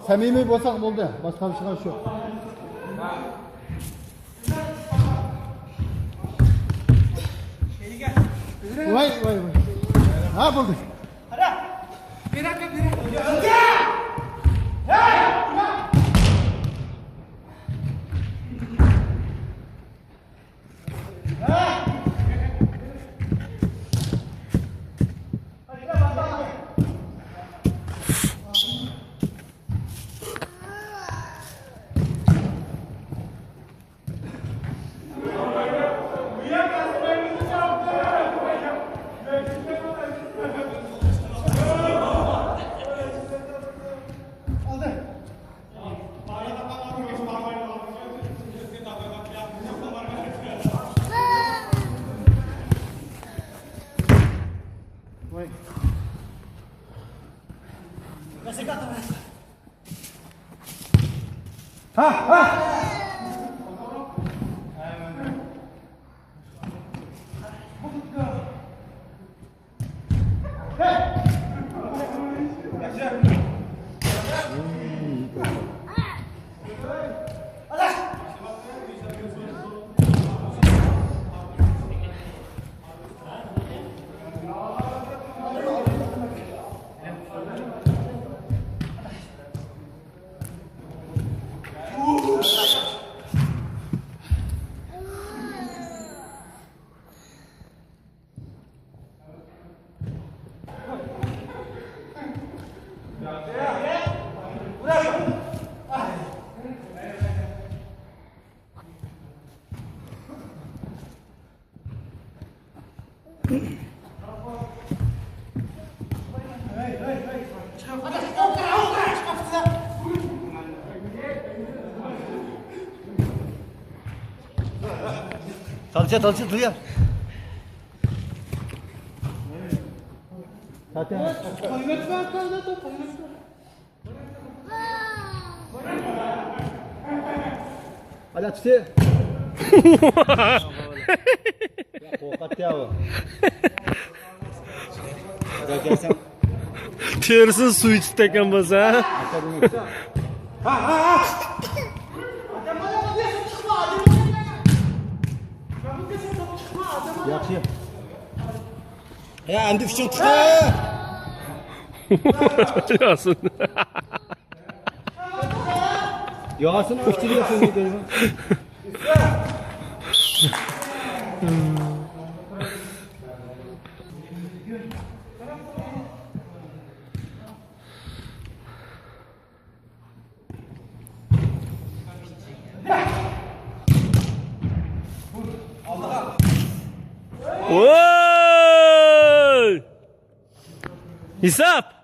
Samimiy bo'lsak bo'ldi. Boshqa bir şey yo'q. Voy. Ha bo'ldi. Hadi. Berak. Talça duyar. Zaten. Hadi tutuyor. Korkat ya o. Gelsen. Tersin su içti tekan basa. Yaxshi. Ya endi küçük tuttu. Yasın. Yağsın öftürüyorsun dedi. Oy! Hesap.